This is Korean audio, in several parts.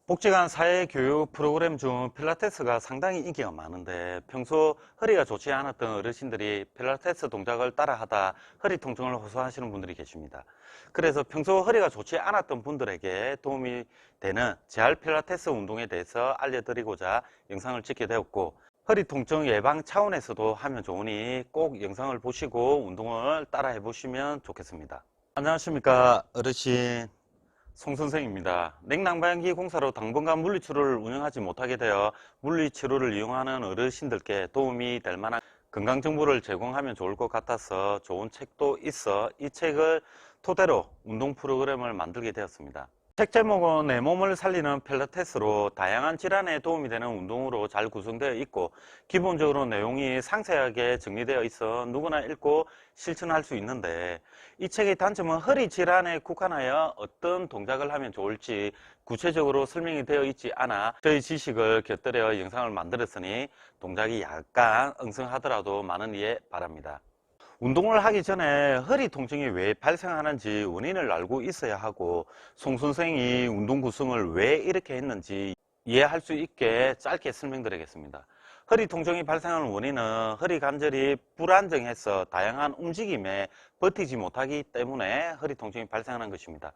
복지관 사회교육 프로그램 중 필라테스가 상당히 인기가 많은데 평소 허리가 좋지 않았던 어르신들이 필라테스 동작을 따라하다 허리 통증을 호소하시는 분들이 계십니다. 그래서 평소 허리가 좋지 않았던 분들에게 도움이 되는 재활 필라테스 운동에 대해서 알려드리고자 영상을 찍게 되었고, 허리 통증 예방 차원에서도 하면 좋으니 꼭 영상을 보시고 운동을 따라 해보시면 좋겠습니다. 안녕하십니까 어르신, 송 선생입니다. 냉난방기 공사로 당분간 물리치료를 운영하지 못하게 되어 물리치료를 이용하는 어르신들께 도움이 될 만한 건강정보를 제공하면 좋을 것 같아서 좋은 책도 있어 이 책을 토대로 운동 프로그램을 만들게 되었습니다. 책 제목은 내 몸을 살리는 필라테스로 다양한 질환에 도움이 되는 운동으로 잘 구성되어 있고, 기본적으로 내용이 상세하게 정리되어 있어 누구나 읽고 실천할 수 있는데, 이 책의 단점은 허리 질환에 국한하여 어떤 동작을 하면 좋을지 구체적으로 설명이 되어 있지 않아 저희 지식을 곁들여 영상을 만들었으니 동작이 약간 엉성하더라도 많은 이해 바랍니다. 운동을 하기 전에 허리 통증이 왜 발생하는지 원인을 알고 있어야 하고, 송 선생이 운동 구성을 왜 이렇게 했는지 이해할 수 있게 짧게 설명드리겠습니다. 허리 통증이 발생하는 원인은 허리 관절이 불안정해서 다양한 움직임에 버티지 못하기 때문에 허리 통증이 발생하는 것입니다.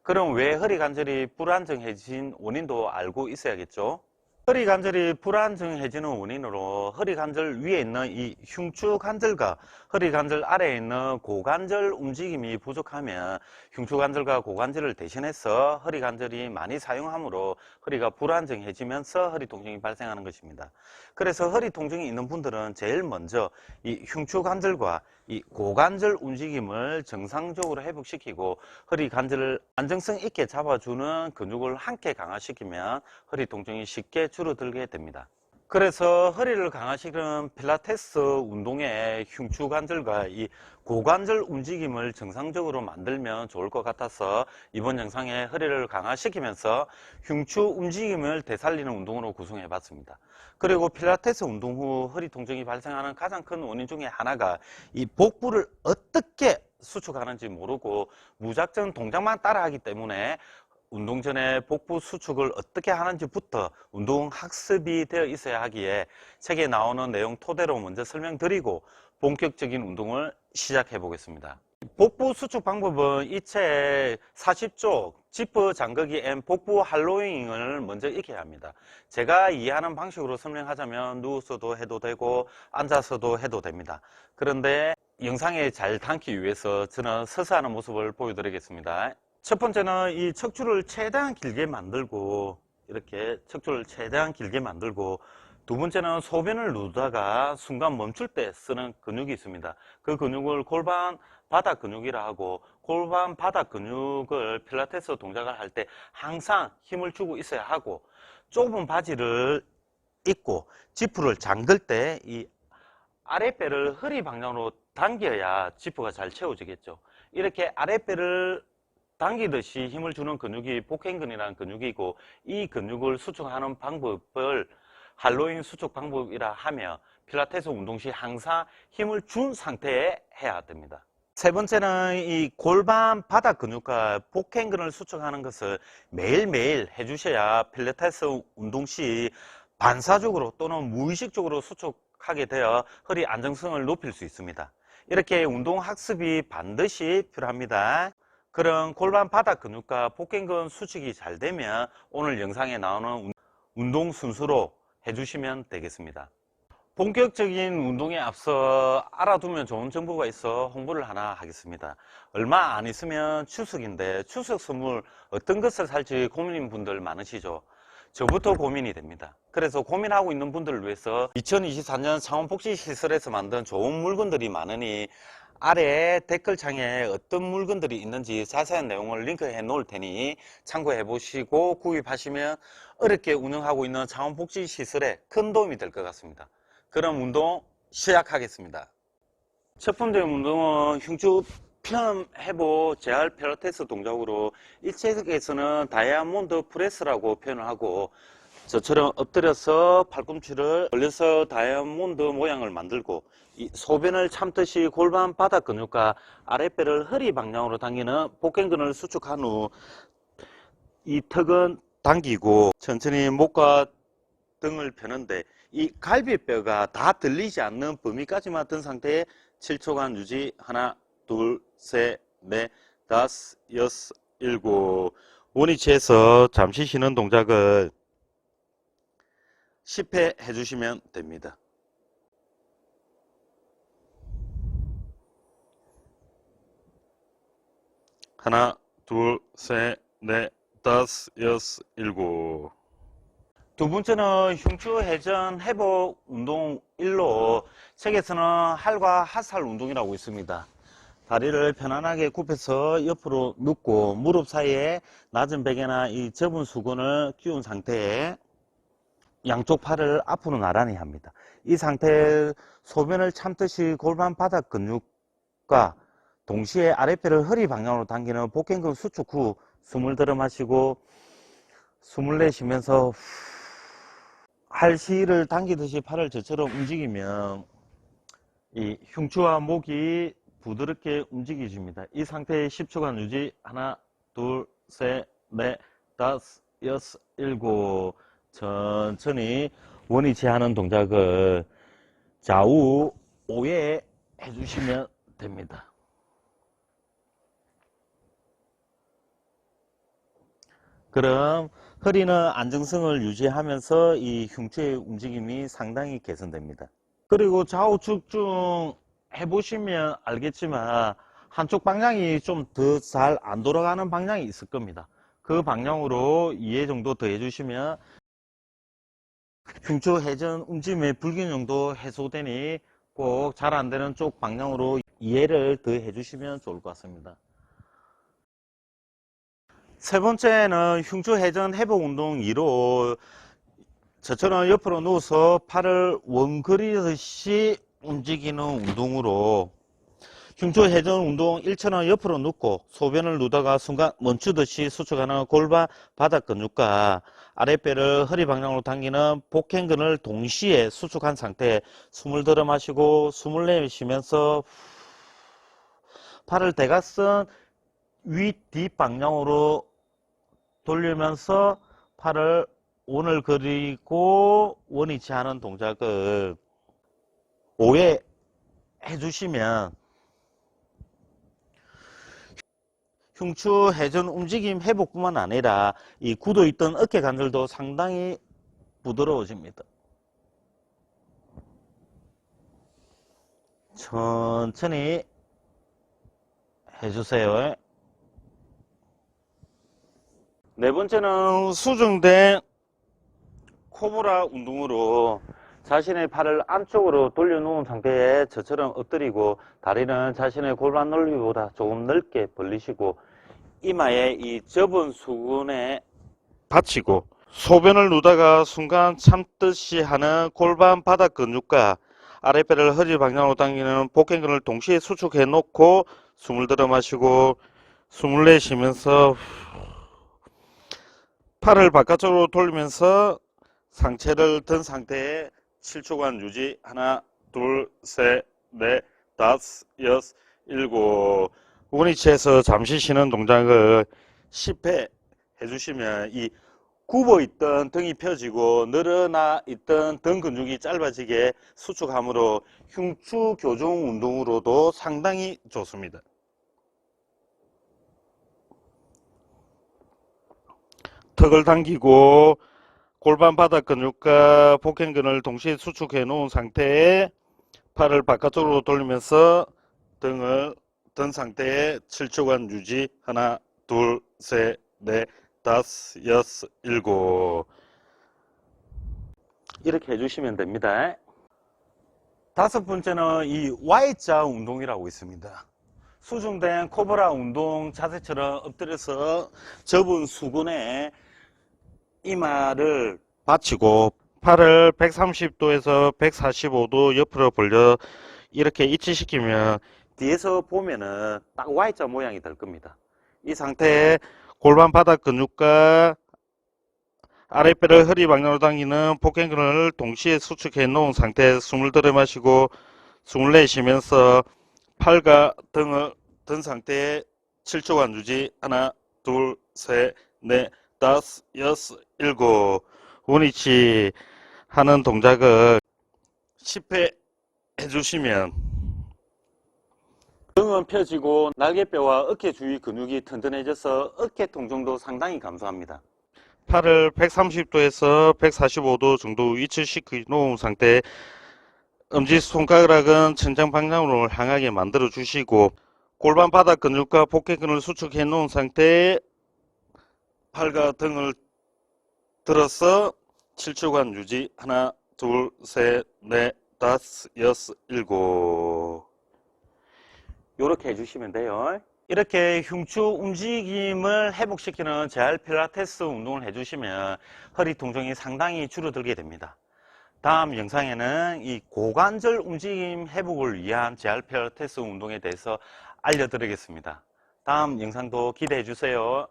그럼 왜 허리 관절이 불안정해진 원인도 알고 있어야겠죠? 허리 관절이 불안정해지는 원인으로 허리 관절 위에 있는 이 흉추 관절과 허리 관절 아래에 있는 고관절 움직임이 부족하면 흉추 관절과 고관절을 대신해서 허리 관절이 많이 사용하므로 허리가 불안정해지면서 허리 통증이 발생하는 것입니다. 그래서 허리 통증이 있는 분들은 제일 먼저 이 흉추 관절과 이 고관절 움직임을 정상적으로 회복시키고 허리 관절을 안정성 있게 잡아주는 근육을 함께 강화시키면 허리 통증이 쉽게 줄어들게 됩니다. 그래서 허리를 강화시키는 필라테스 운동의 흉추 관절과 이 고관절 움직임을 정상적으로 만들면 좋을 것 같아서 이번 영상에 허리를 강화시키면서 흉추 움직임을 되살리는 운동으로 구성해 봤습니다. 그리고 필라테스 운동 후 허리 통증이 발생하는 가장 큰 원인 중에 하나가 이 복부를 어떻게 수축하는지 모르고 무작정 동작만 따라하기 때문에 운동 전에 복부 수축을 어떻게 하는지부터 운동 학습이 되어 있어야 하기에 책에 나오는 내용 토대로 먼저 설명드리고 본격적인 운동을 시작해 보겠습니다. 복부 수축 방법은 이 책 40쪽 지퍼 잠그기 앤 복부 할로잉을 먼저 익혀야 합니다. 제가 이해하는 방식으로 설명하자면 누워서도 해도 되고 앉아서도 해도 됩니다. 그런데 영상에 잘 담기 위해서 저는 서서 하는 모습을 보여드리겠습니다. 첫 번째는 이 척추를 최대한 길게 만들고, 이렇게 척추를 최대한 길게 만들고, 두 번째는 소변을 누르다가 순간 멈출 때 쓰는 근육이 있습니다. 그 근육을 골반 바닥 근육이라 하고, 골반 바닥 근육을 필라테스 동작을 할 때 항상 힘을 주고 있어야 하고, 좁은 바지를 입고 지퍼를 잠글 때 이 아랫배를 허리 방향으로 당겨야 지퍼가 잘 채워지겠죠. 이렇게 아랫배를 당기듯이 힘을 주는 근육이 복행근이라는 근육이고, 이 근육을 수축하는 방법을 할로잉 수축 방법이라 하며 필라테스 운동 시 항상 힘을 준 상태에 해야 됩니다. 세 번째는 이 골반 바닥 근육과 복행근을 수축하는 것을 매일매일 해주셔야 필라테스 운동 시 반사적으로 또는 무의식적으로 수축하게 되어 허리 안정성을 높일 수 있습니다. 이렇게 운동 학습이 반드시 필요합니다. 그럼 골반 바닥 근육과 복근근 수축이 잘 되면 오늘 영상에 나오는 운동 순서로 해주시면 되겠습니다. 본격적인 운동에 앞서 알아두면 좋은 정보가 있어 홍보를 하나 하겠습니다. 얼마 안 있으면 추석인데 추석 선물 어떤 것을 살지 고민인 분들 많으시죠? 저부터 고민이 됩니다. 그래서 고민하고 있는 분들을 위해서 2024년 창원복지시설에서 만든 좋은 물건들이 많으니 아래 댓글창에 어떤 물건들이 있는지 자세한 내용을 링크해 놓을 테니 참고해 보시고 구입하시면 어렵게 운영하고 있는 창원복지시설에 큰 도움이 될 것 같습니다. 그럼 운동 시작하겠습니다. 첫 번째 운동은 흉추 편 회복 재활 필라테스 동작으로 이 책에서는 다이아몬드 프레스라고 표현을 하고, 저처럼 엎드려서 팔꿈치를 올려서 다이아몬드 모양을 만들고 이 소변을 참듯이 골반 바닥 근육과 아랫배를 허리 방향으로 당기는 복근근을 수축한 후 이 턱은 당기고 천천히 목과 등을 펴는데 이 갈비뼈가 다 들리지 않는 범위까지만 든 상태에 7초간 유지. 하나, 둘, 셋, 넷, 다섯, 여섯, 일곱. 원위치에서 잠시 쉬는 동작을 10회 해주시면 됩니다. 하나, 둘, 셋, 넷, 다섯, 여섯, 일곱. 두 번째는 흉추 회전 회복 운동 1로 책에서는 할과 하살 운동이라고 있습니다. 다리를 편안하게 굽혀서 옆으로 눕고 무릎 사이에 낮은 베개나 이 접은 수건을 끼운 상태에 양쪽 팔을 앞으로 나란히 합니다. 이 상태에 소변을 참듯이 골반 바닥 근육과 동시에 아랫배를 허리 방향으로 당기는 복행근 수축 후 숨을 들어 마시고 숨을 내쉬면서 할시를 당기듯이 팔을 저처럼 움직이면 이 흉추와 목이 부드럽게 움직여집니다. 이 상태에 10초간 유지. 하나, 둘, 셋, 넷, 다섯, 여섯, 일곱. 천천히 원위치 하는 동작을 좌우 5회 해주시면 됩니다. 그럼 허리는 안정성을 유지하면서 이 흉추의 움직임이 상당히 개선됩니다. 그리고 좌우 측중 해보시면 알겠지만 한쪽 방향이 좀 더 잘 안 돌아가는 방향이 있을 겁니다. 그 방향으로 2회 정도 더 해주시면 흉추 회전 움직임의 불균형도 해소되니 꼭 잘 안 되는 쪽 방향으로 2회를 더 해주시면 좋을 것 같습니다. 세 번째는 흉추 회전 회복 운동 2로 저처럼 옆으로 누워서 팔을 원그리듯이 움직이는 운동으로 흉추 회전 운동 1처럼 옆으로 눕고 소변을 누다가 순간 멈추듯이 수축하는 골반 바닥 근육과 아랫배를 허리 방향으로 당기는 복행근을 동시에 수축한 상태에 숨을 들어 마시고 숨을 내쉬면서 팔을 대각선 위 뒷 방향으로 돌리면서 팔을 원을 그리고 원위치 하는 동작을 5회 해주시면 흉추 회전 움직임 회복뿐만 아니라 이 굳어있던 어깨 관절도 상당히 부드러워집니다. 천천히 해주세요. 네 번째는 수정된 코브라 운동으로 자신의 팔을 안쪽으로 돌려놓은 상태에 저처럼 엎드리고 다리는 자신의 골반 넓이보다 조금 넓게 벌리시고 이마에 이 접은 수건에 받치고 소변을 누다가 순간 참듯이 하는 골반 바닥 근육과 아랫배를 허리 방향으로 당기는 복행근을 동시에 수축해 놓고 숨을 들어 마시고 숨을 내쉬면서 팔을 바깥쪽으로 돌리면서 상체를 든 상태에 7초간 유지. 하나, 둘, 셋, 넷, 다섯, 여섯, 일곱. 원위치에서 잠시 쉬는 동작을 10회 해주시면 이 굽어있던 등이 펴지고 늘어나 있던 등 근육이 짧아지게 수축함으로 흉추 교정 운동으로도 상당히 좋습니다. 턱을 당기고 골반 바닥 근육과 복행근을 동시에 수축해 놓은 상태에 팔을 바깥쪽으로 돌리면서 등을 든 상태에 7초간 유지. 하나, 둘, 셋, 넷, 다섯, 여섯, 일곱. 이렇게 해주시면 됩니다. 다섯 번째는 이 Y자 운동이라고 있습니다. 수중된 코브라 운동 자세처럼 엎드려서 접은 수건에 이마를 받치고 팔을 130도에서 145도 옆으로 벌려 이렇게 이치시키면 뒤에서 보면은 딱 Y자 모양이 될 겁니다. 이 상태에 골반 바닥 근육과 아랫배를 허리 방향으로 당기는 복행근을 동시에 수축해 놓은 상태에 숨을 들여 마시고 숨을 내쉬면서 팔과 등을 든 상태에 7초간 유지. 하나, 둘, 셋, 넷, 다섯, 여섯, 일곱. 원위치 하는 동작을 10회 해주시면 등은 펴지고 날개뼈와 어깨 주위 근육이 튼튼해져서 어깨 통증도 상당히 감소합니다. 팔을 130도에서 145도 정도 위치시켜 놓은 상태, 엄지손가락은 천장 방향으로 향하게 만들어 주시고 골반 바닥 근육과 복개근을 수축해 놓은 상태에 팔과 등을 들어서 7초간 유지. 하나, 둘, 셋, 넷, 다섯, 여섯, 일곱. 이렇게 해주시면 돼요. 이렇게 흉추 움직임을 회복시키는 재활 필라테스 운동을 해주시면 허리 통증이 상당히 줄어들게 됩니다. 다음 영상에는 이 고관절 움직임 회복을 위한 재활 필라테스 운동에 대해서 알려드리겠습니다. 다음 영상도 기대해 주세요.